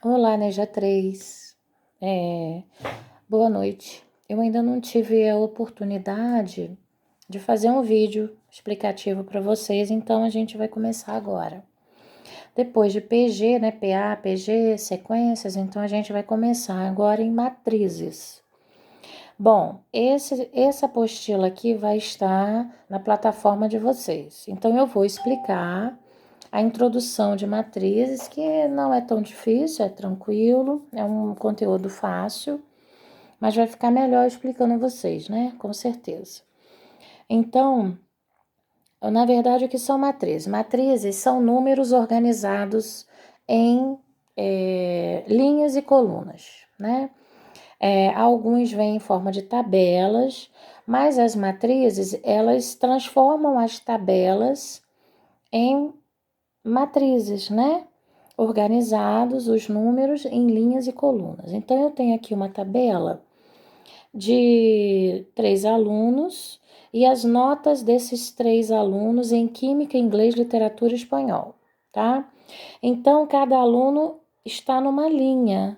Olá, Neja 3. Boa noite. Eu ainda não tive a oportunidade de fazer um vídeo explicativo para vocês, então a gente vai começar agora. Depois de PG, né, PA, PG, sequências, então a gente vai começar agora em matrizes. Bom, essa apostila aqui vai estar na plataforma de vocês. Então eu vou explicar a introdução de matrizes, que não é tão difícil, é tranquilo, é um conteúdo fácil, mas vai ficar melhor explicando a vocês, né? Com certeza. Então, na verdade, o que são matrizes? Matrizes são números organizados em linhas e colunas, né? Alguns vêm em forma de tabelas, mas as matrizes, elas transformam as tabelas em matrizes, né? Organizados os números em linhas e colunas. Então, eu tenho aqui uma tabela de 3 alunos e as notas desses 3 alunos em Química, Inglês, Literatura e Espanhol, tá? Então, cada aluno está numa linha.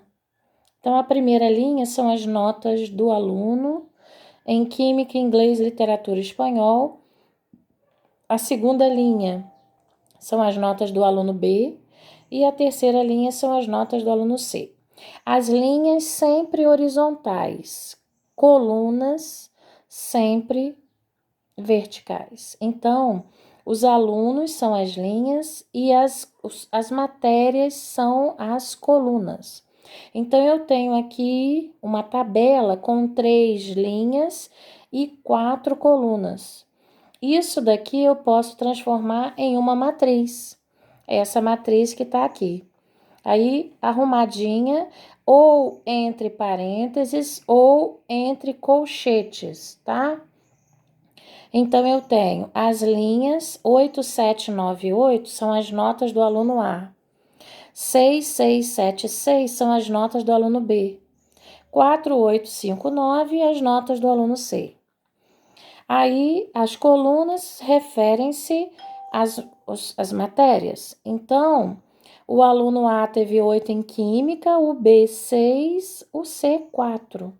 Então, a primeira linha são as notas do aluno em Química, Inglês, Literatura e Espanhol. A segunda linha são as notas do aluno B e a terceira linha são as notas do aluno C. As linhas sempre horizontais, colunas sempre verticais. Então, os alunos são as linhas e as matérias são as colunas. Então, eu tenho aqui uma tabela com 3 linhas e 4 colunas. Isso daqui eu posso transformar em uma matriz. Essa matriz que está aqui. Aí, arrumadinha, ou entre parênteses, ou entre colchetes, tá? Então, eu tenho as linhas 8, 7, 9, 8 são as notas do aluno A. 6, 6, 7, 6 são as notas do aluno B. 4, 8, 5, 9 as notas do aluno C. Aí, as colunas referem-se às matérias. Então, o aluno A teve 8 em Química, o B 6, o C 4.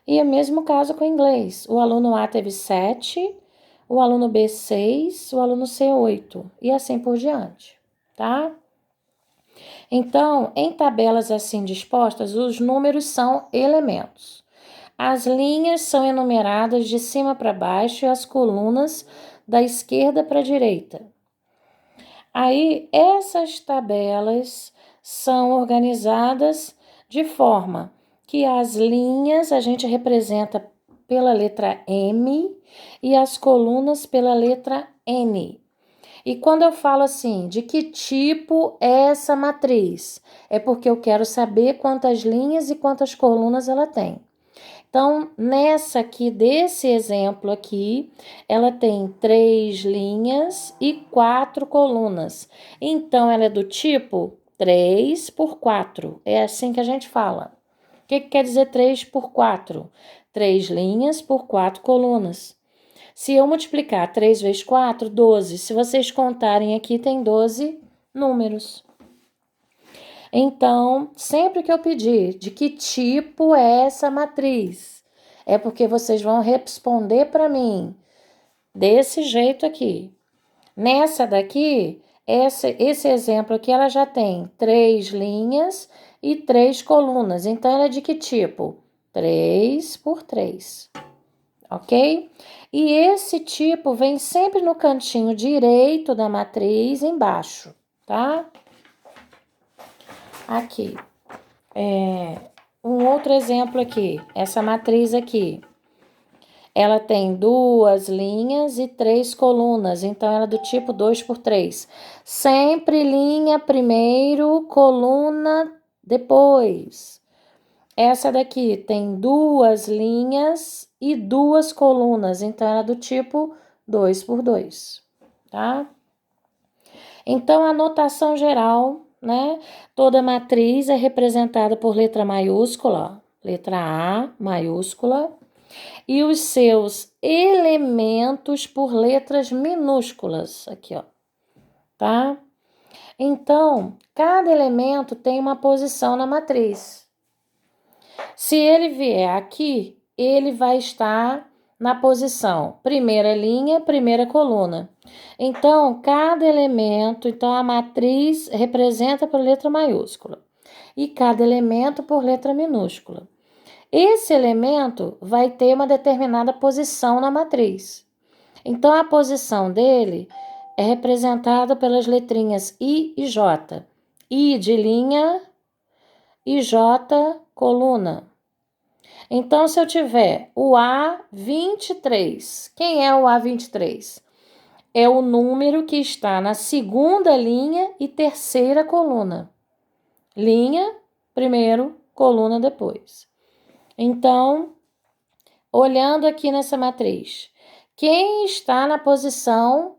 E é o mesmo caso com o inglês. O aluno A teve 7, o aluno B 6, o aluno C 8. E assim por diante, tá? Então, em tabelas assim dispostas, os números são elementos. As linhas são enumeradas de cima para baixo e as colunas da esquerda para a direita. Aí, essas tabelas são organizadas de forma que as linhas a gente representa pela letra M e as colunas pela letra N. E quando eu falo assim, de que tipo é essa matriz? É porque eu quero saber quantas linhas e quantas colunas ela tem. Então, nessa aqui, desse exemplo aqui, ela tem 3 linhas e 4 colunas. Então, ela é do tipo 3 por 4. É assim que a gente fala. O que quer dizer 3 por 4? 3 linhas por 4 colunas. Se eu multiplicar 3 vezes 4, 12. Se vocês contarem aqui, tem 12 números. Então, sempre que eu pedir de que tipo é essa matriz, é porque vocês vão responder para mim desse jeito aqui. Nessa daqui, esse exemplo aqui, ela já tem 3 linhas e 3 colunas. Então, ela é de que tipo? 3 por 3, ok? E esse tipo vem sempre no cantinho direito da matriz, embaixo, tá? Aqui. Um outro exemplo aqui, essa matriz aqui. Ela tem 2 linhas e 3 colunas, então ela é do tipo 2 por 3. Sempre linha primeiro, coluna depois. Essa daqui tem 2 linhas e 2 colunas, então ela é do tipo 2 por 2, tá? Então, a notação geral, né? Toda matriz é representada por letra maiúscula, letra A maiúscula, e os seus elementos por letras minúsculas, aqui, ó, tá? Então, cada elemento tem uma posição na matriz. Se ele vier aqui, ele vai estar na posição primeira linha, primeira coluna. Então, cada elemento, então a matriz representa por letra maiúscula e cada elemento por letra minúscula. Esse elemento vai ter uma determinada posição na matriz. Então, a posição dele é representada pelas letrinhas I e J. I de linha e J coluna. Então, se eu tiver o A23, quem é o A23? É o número que está na segunda linha e terceira coluna. Linha, primeiro, coluna depois. Então, olhando aqui nessa matriz, quem está na posição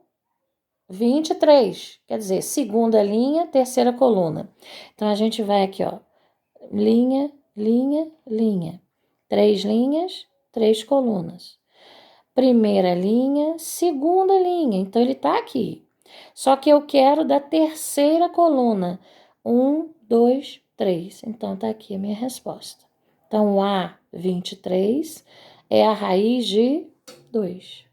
23? Quer dizer, segunda linha, terceira coluna. Então, a gente vai aqui, ó, linha, linha, linha. 3 linhas, 3 colunas. Primeira linha, segunda linha. Então, ele está aqui. Só que eu quero da terceira coluna. 1, 2, 3. Então, está aqui a minha resposta. Então, o A23 é a raiz de 2.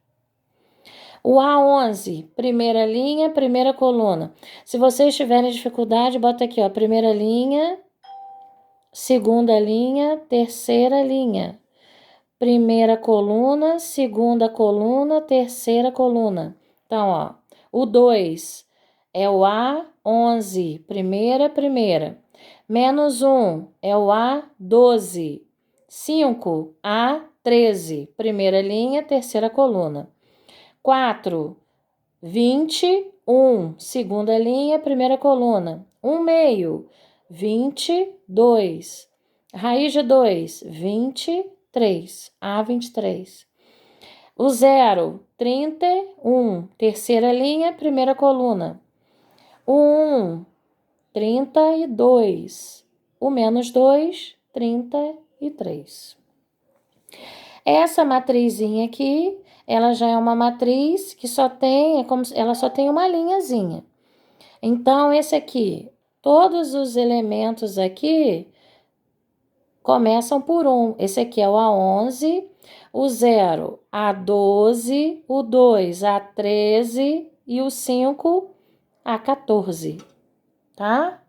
O A11, primeira linha, primeira coluna. Se vocês tiverem dificuldade, bota aqui, ó, primeira linha, segunda linha, terceira linha. Primeira coluna, segunda coluna, terceira coluna. Então, ó, o 2 é o A11, primeira. Menos 1 é o A12. 5, A13, primeira linha, terceira coluna. 4, 21, segunda linha, primeira coluna. 1 meio, 22. Raiz de 2, 23. A23. O 0, 31. Terceira linha, primeira coluna. O 1, 32. O menos 2, 33. Essa matrizinha aqui, ela já é uma matriz que só tem, ela só tem uma linhazinha. Então, esse aqui, todos os elementos aqui começam por 1. Esse aqui é o A11, o 0, A12, o 2, A13 e o 5, A14, tá?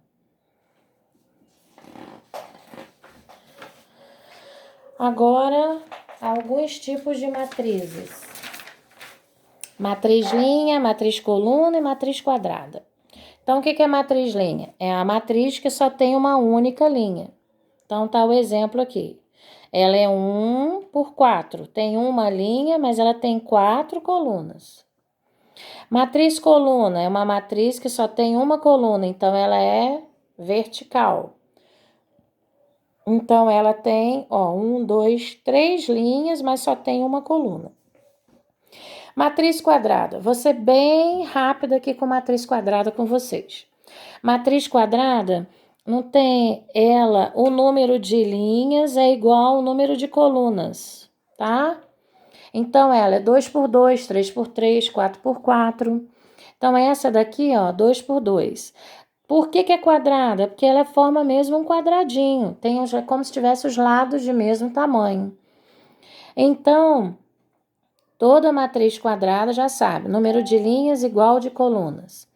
Agora, alguns tipos de matrizes. Matriz linha, matriz coluna e matriz quadrada. Então, o que é matriz linha? É a matriz que só tem uma única linha. Então, tá o exemplo aqui. Ela é 1 por 4. Tem uma linha, mas ela tem 4 colunas. Matriz coluna é uma matriz que só tem uma coluna, então ela é vertical. Então, ela tem, ó, 1, 2, 3 linhas, mas só tem uma coluna. Matriz quadrada. Vou ser bem rápida aqui com matriz quadrada com vocês. Matriz quadrada não tem ela, o número de linhas é igual ao número de colunas, tá? Então, ela é 2 por 2, 3 por 3, 4 por 4. Então, essa daqui, ó, 2 por 2. Por que é quadrada? Porque ela forma mesmo um quadradinho. Tem como se tivesse os lados de mesmo tamanho. Então, toda matriz quadrada já sabe, número de linhas igual de colunas.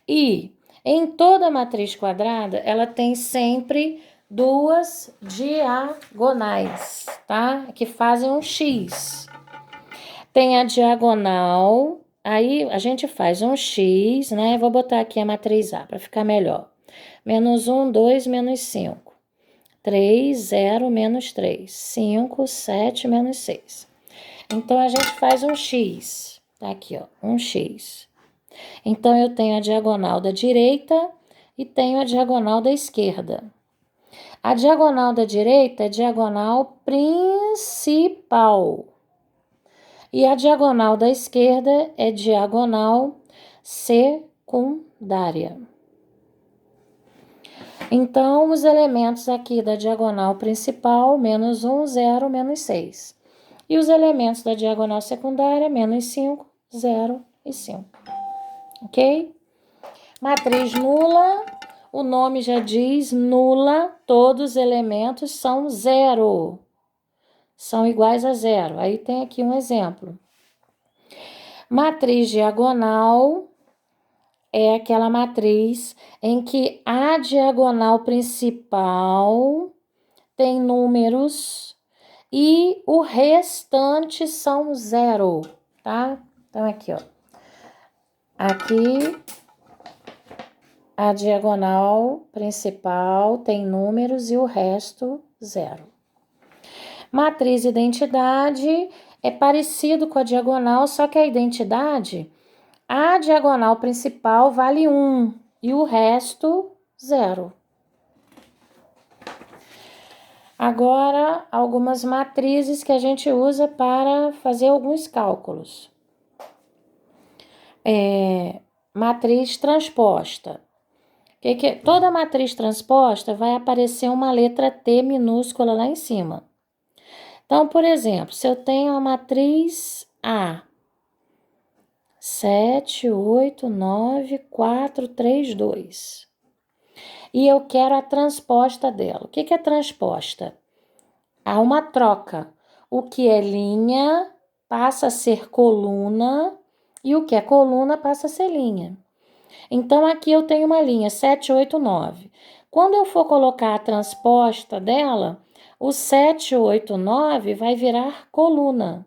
E em toda matriz quadrada, ela tem sempre duas diagonais, tá? Que fazem um X. Tem a diagonal, aí a gente faz um X, né? Vou botar aqui a matriz A para ficar melhor. Menos 1, 2, menos 5. 3, 0, menos 3. 5, 7, menos 6. Então, a gente faz um X. Tá aqui, ó, um X. Então, eu tenho a diagonal da direita e tenho a diagonal da esquerda. A diagonal da direita é diagonal principal. E a diagonal da esquerda é diagonal secundária. Então, os elementos aqui da diagonal principal, menos 1, 0, menos 6. E os elementos da diagonal secundária, menos 5, 0 e 5. Ok? Matriz nula, o nome já diz, nula, todos os elementos são zero. São iguais a zero. Aí tem aqui um exemplo. Matriz diagonal é aquela matriz em que a diagonal principal tem números e o restante são zero, tá? Então, aqui, ó. Aqui, a diagonal principal tem números e o resto, zero. Matriz identidade é parecido com a diagonal, só que a identidade, a diagonal principal vale 1 e o resto, 0. Agora, algumas matrizes que a gente usa para fazer alguns cálculos. Matriz transposta. Toda matriz transposta vai aparecer uma letra T minúscula lá em cima. Então, por exemplo, se eu tenho a matriz A, 7, 8, 9, 4, 3, 2. E eu quero a transposta dela. O que é transposta? Há uma troca. O que é linha passa a ser coluna e o que é coluna passa a ser linha. Então, aqui eu tenho uma linha 7, 8, 9. Quando eu for colocar a transposta dela, o 7, 8, 9 vai virar coluna.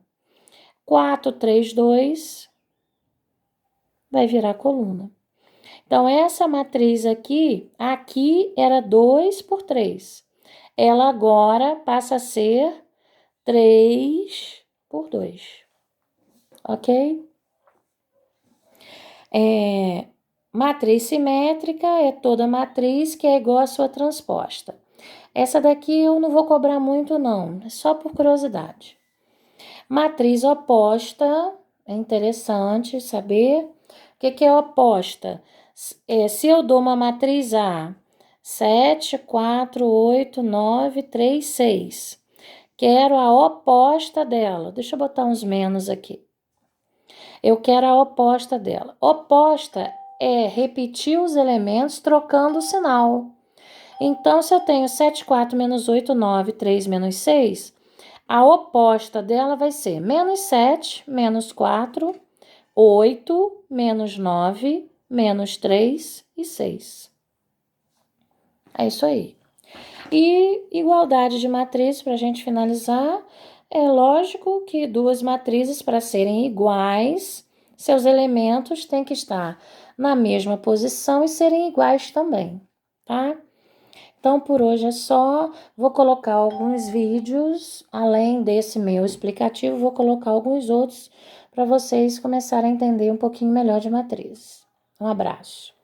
4, 3, 2 vai virar coluna. Então, essa matriz aqui era 2 por 3. Ela agora passa a ser 3 por 2. Ok? Matriz simétrica é toda matriz que é igual à sua transposta. Essa daqui eu não vou cobrar muito, não. É só por curiosidade. Matriz oposta, é interessante saber. O que é oposta? Se eu dou uma matriz A, 7, 4, 8, 9, 3, 6. Quero a oposta dela. Deixa eu botar uns menos aqui. Eu quero a oposta dela. Oposta é repetir os elementos trocando o sinal. Então, se eu tenho 7, 4, menos 8, 9, 3, menos 6, a oposta dela vai ser menos 7, menos 4, 8, menos 9, menos 3 e 6. É isso aí. E igualdade de matrizes, para a gente finalizar, é lógico que duas matrizes, para serem iguais, seus elementos têm que estar na mesma posição e serem iguais também, tá? Então, por hoje é só. Vou colocar alguns vídeos, além desse meu explicativo, vou colocar alguns outros para vocês começarem a entender um pouquinho melhor de matrizes. Um abraço.